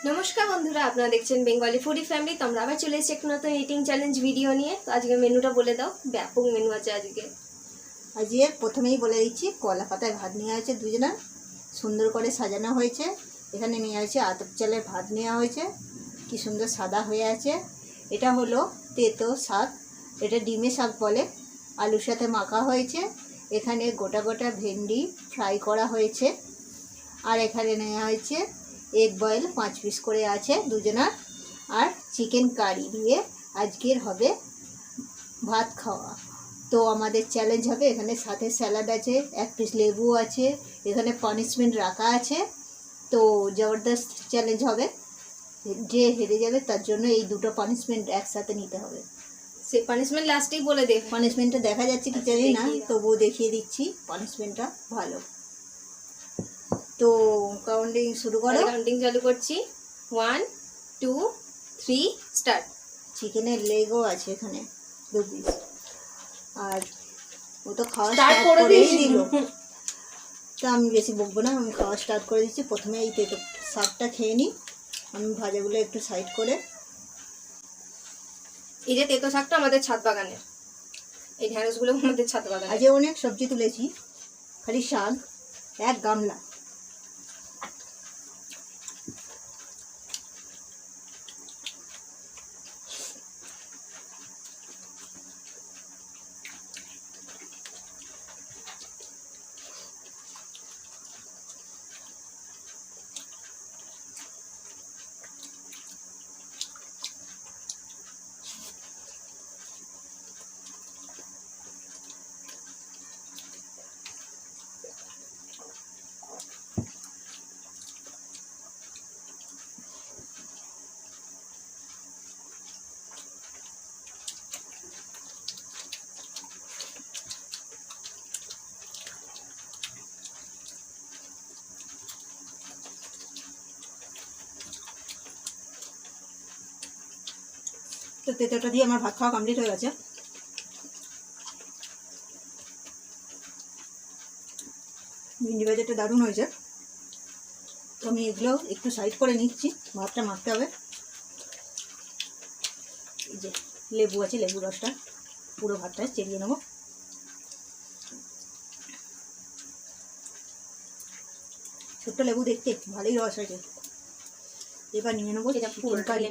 নমস্কার বন্ধুরা, আপনারা দেখছেন বেঙ্গলি ফুডি ফ্যামিলি। তো আমরা আবার চলে এসেছি একটা নতুন ইটিং চ্যালেঞ্জ ভিডিও নিয়ে। তো আজকে মেনুটা বলে দাও। ব্যাপক মেনু আছে আজকে। আজকে প্রথমেই বলে দিচ্ছি, কলা পাতায় ভাত নেওয়া হয়েছে দুজনা, সুন্দর করে সাজানো হয়েছে। এখানে নেওয়া হয়েছে আতপ চালের ভাত নেওয়া হয়েছে, কি সুন্দর সাদা হয়ে আছে। এটা হলো তেতো শাক, এটা ডিমে শাক বলে, আলুর সাথে মাখা হয়েছে। এখানে গোটা গোটা ভেন্ডি ফ্রাই করা হয়েছে। আর এখানে নেওয়া হয়েছে এগ বয়েল 5 পিস করে আছে দুজনার। আর চিকেন কারি দিয়ে আজকের হবে ভাত খাওয়া। তো আমাদের চ্যালেঞ্জ হবে, এখানে সাথে স্যালাড আছে, 1 পিস লেবু আছে, এখানে পানিশমেন্ট রাখা আছে। তো জবরদস্ত চ্যালেঞ্জ হবে, যে হেরে যাবে তার জন্য এই দুটো পানিশমেন্ট একসাথে নিতে হবে। সে পানিশমেন্ট লাস্টেই বলে দে। পানিশমেন্টটা দেখা যাচ্ছে কি জানি না, তবুও দেখিয়ে দিচ্ছি পানিশমেন্টটা ভালো। তো কাউন্টিং শুরু করো। কাউন্টিং চালু করছি। 1 2 3 স্টার্ট। চিকেনের লেগও আছে এখানে 2 পিস। আর ও তো খাওয়া স্টার্ট স্টার্ট করে করেই দিল। দিল। তো আমি বেশি বকবো না, আমি খাওয়া স্টার্ট করে দিচ্ছি। প্রথমে এই তেতো শাকটা খেয়ে নিই আমি, ভাজাগুলো একটু সাইড করে। এই যে তেতো শাকটা আমাদের ছাদ বাগানে, এই ঢ্যাঁড়সগুলো আমাদের ছাদ বাগানে। আজ অনেক সবজি তুলেছি, খালি শাক 1 গামলা। তো তেতোটা দিয়ে আমার ভাত খাওয়া কমপ্লিট হয়ে গেছে। ভিন্ডি ভাজাটা দারুণ হয়েছে। তো আমি এগুলো একটু সাইড করে নিচ্ছি, ভাতটা মাখতে হবে। এই যে লেবু আছে, লেবু রসটা পুরো ভাতটা চেরিয়ে নেবো। ছোট্ট লেবু দেখতে ভালোই রস হয়েছে। এবার নিয়ে নেবো চিকেন কারি।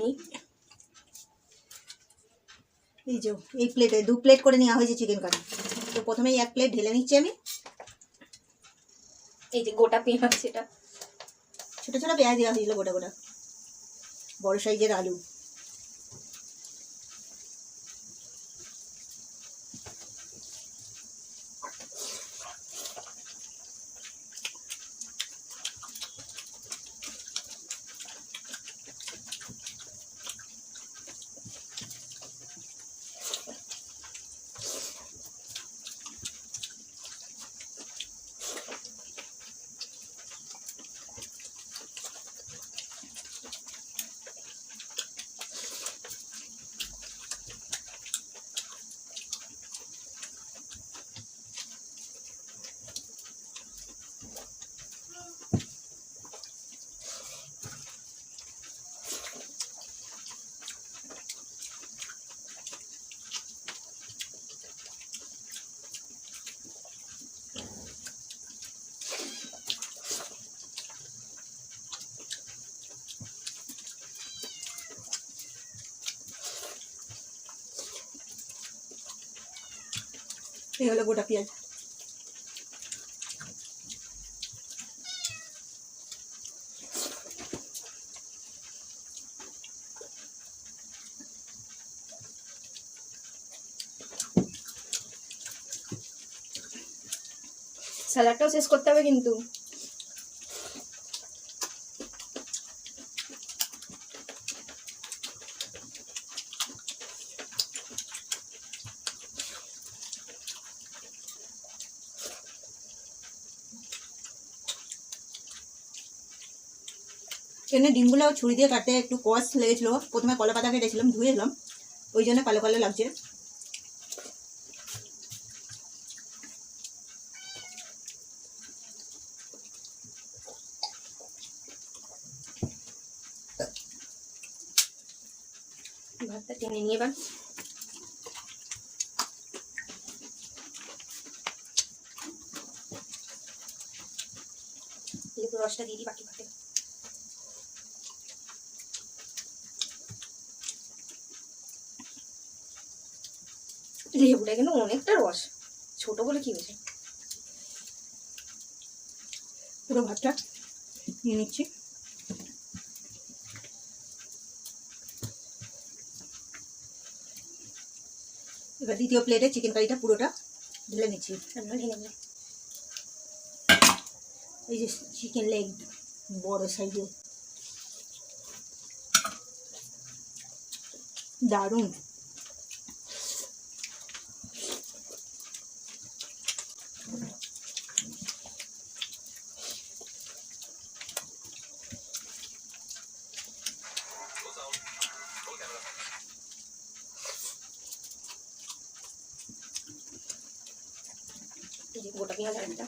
এই যে এই প্লেটে 2 প্লেট করে নেওয়া হয়েছে চিকেন কারি। তো প্রথমেই 1 প্লেট ঢেলে নিচ্ছি আমি। এই যে গোটা পেঁয়াজ, সেটা ছোটো ছোটো পেঁয়াজ দেওয়া হয়েছিল, গোটা গোটা বড় সাইজের আলু। এই হলো গোটা পেঁয়াজ। স্যালাডটাও শেষ করতে হবে কিন্তু। এখানে ডিমগুলো ছুরি দিয়ে কাটতে একটু কষ্ট লেগেছিলো। প্রথমে কলা পাতা কেটেছিলাম, ধুয়ে এলাম, ওই জন্য কালো কালো লাগছে। ভাতটা টেনে নিয়ে এবার লেবুর রসটা দিয়ে দিই বাকি ভাতে। লেবুটা কিন্তু অনেকটা রস, ছোট বলে কি হয়েছে। পুরো ভাতটা নিয়ে নিচ্ছি। এবার দ্বিতীয় প্লেটে চিকেন কারিটা পুরোটা ঢেলে নিচ্ছি। এই যে চিকেন লেগ বড় সাইজের, দারুণ। গোটা পেঁয়াজ আর একটা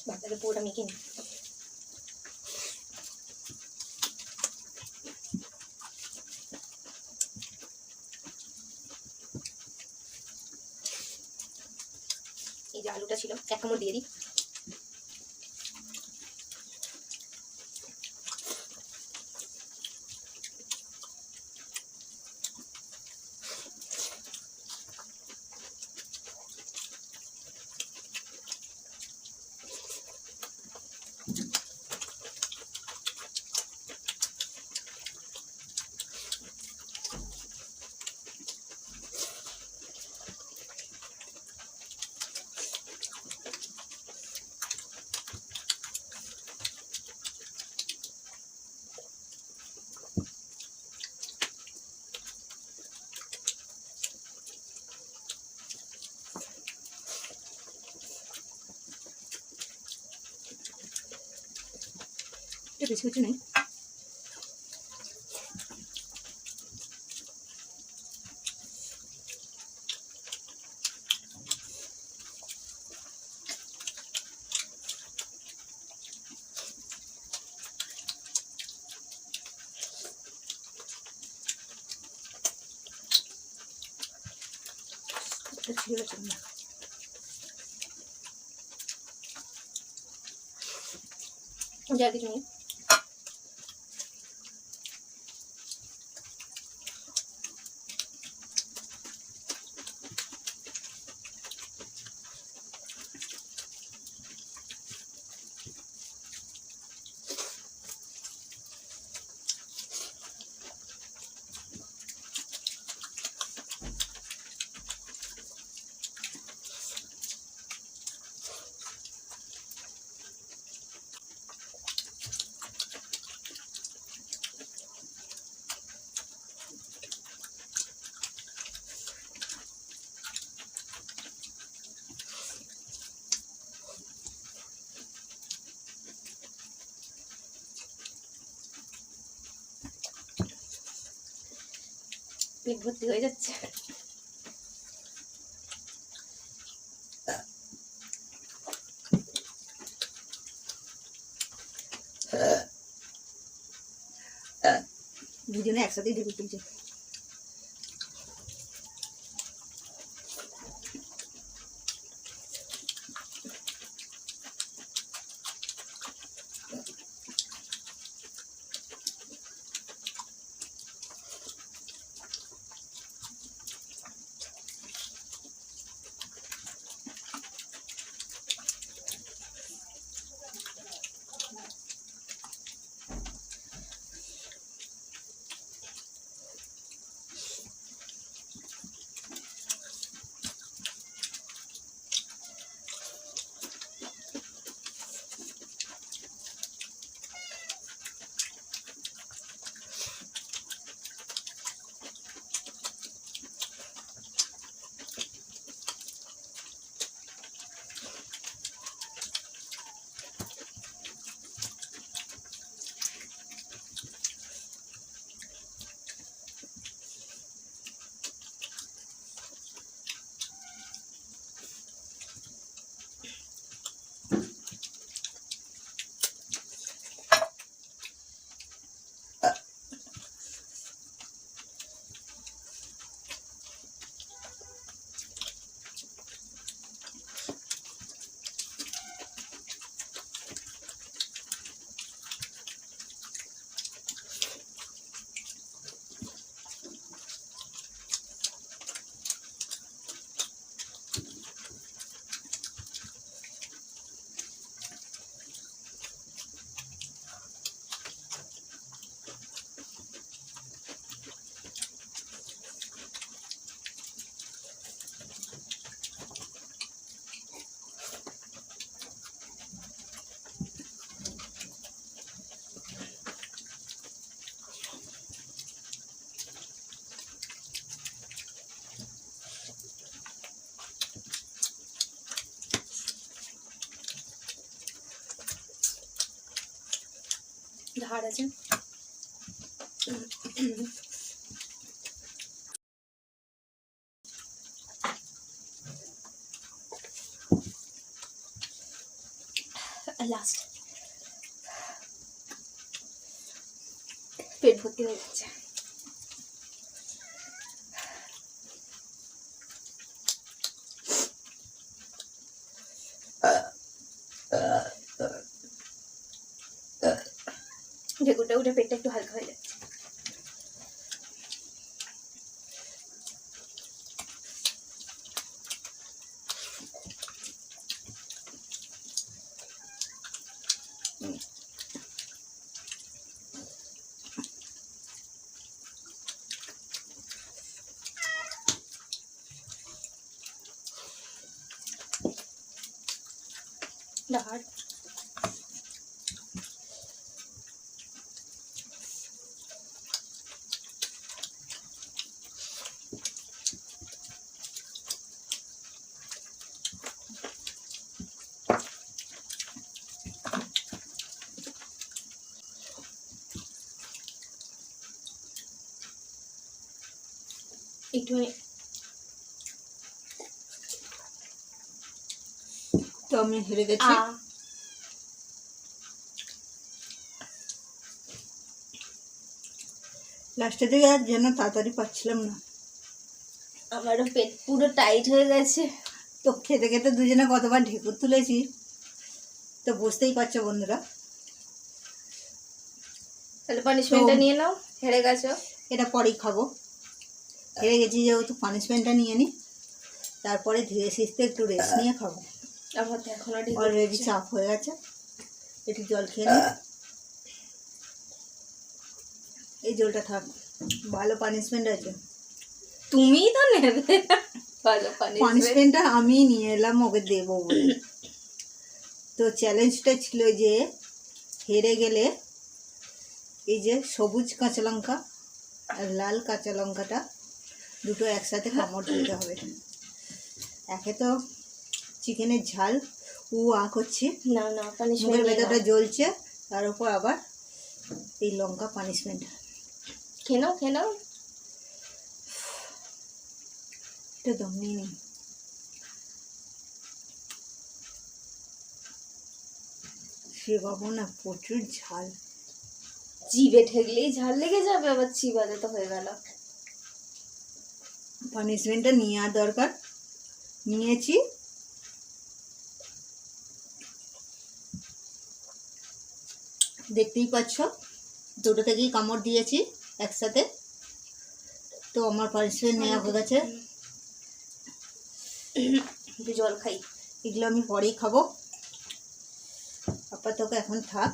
ভাতটাকে পুরোটা মেখে নিই। এই যে আলুটা ছিল 1 কামড় দিয়ে দিই। এটা বেশি কিছু নেই। ছিল না যা কিছু নেই। পেট ভর্তি হয়ে যাচ্ছে। দুজনে একসাথেই ঢেকে তুলছে। ধার আছে। লাস্ট পেট ভর্তি হয়ে যাচ্ছে। ঢেকুরটা উঠে পেটটা একটু হালকা হয়ে যাচ্ছে। ধার একটুখানি। তো আমি হেরে গেছি। লাস্টের দিকে আর যেন তাড়াতাড়ি পাচ্ছিলাম না। আমারও পেট পুরো টাইট হয়ে গেছে। তো খেতে খেতে দুজনে কতবার ঢেকুর তুলেছি তো বুঝতেই পারছো বন্ধুরা। তাহলে পানিশমেন্টটা তো- নিয়ে নাও, হেরে গেছো। এটা পরেই খাবো। হেরে গেছি যেহেতু পানিশমেন্টটা নিয়ে নিই, তারপরে ধীরে সুস্থে একটু রেস্ট নিয়ে খাবো। আমার তো এখনো ঢেকুর অলরেডি উঠছে। চাপ হয়ে গেছে, একটু জল খেয়ে নিই। এই জলটা থাক, ভালো পানিশমেন্ট আছে। তুমিই তো নেবে ভালো পানিশমেন্ট। পানিশমেন্টটা আমি নিয়ে এলাম ওকে দেবো বলে। তো চ্যালেঞ্জটা ছিল যে হেরে গেলে এই যে সবুজ কাঁচা লঙ্কা আর লাল কাঁচা লঙ্কাটা দুটো একসাথে কামড় দিতে হবে। একে তো চিকেনের ঝাল করছি, না না মুখের পানিশমেন্ট ভেতরটা জ্বলছে, তার উপর আবার এই লঙ্কা পানিশমেন্ট। খেয়ে নাও। এটা দম নিয়ে নিই। সে বাবু না প্রচুর ঝাল। জিভে ঠেকলেই ঝাল লেগে যাবে, আবার চিবাতে তো হয়ে গেল। পানিশমেন্টটা নেওয়ার দরকার, নিয়েছি। দেখতেই পাচ্ছ দুটো থেকেই কামড় দিয়েছি একসাথে। তো আমার পানিশমেন্ট নেওয়া হয়ে গেছে। একটু জল খাই। এগুলো আমি পরেই খাবো, আপাতত এখন থাক।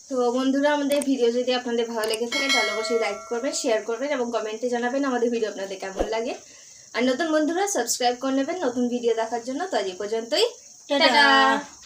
তো বন্ধুরা, আমাদের ভিডিও যদি আপনাদের ভালো লেগে থাকে তাহলে অবশ্যই লাইক করবেন, শেয়ার করবেন এবং কমেন্টে জানাবেন আমাদের ভিডিও আপনাদের কেমন লাগে। আর নতুন বন্ধুরা সাবস্ক্রাইব করে নেবেন নতুন ভিডিও দেখার জন্য। তো আজ এই পর্যন্তই, টাটা।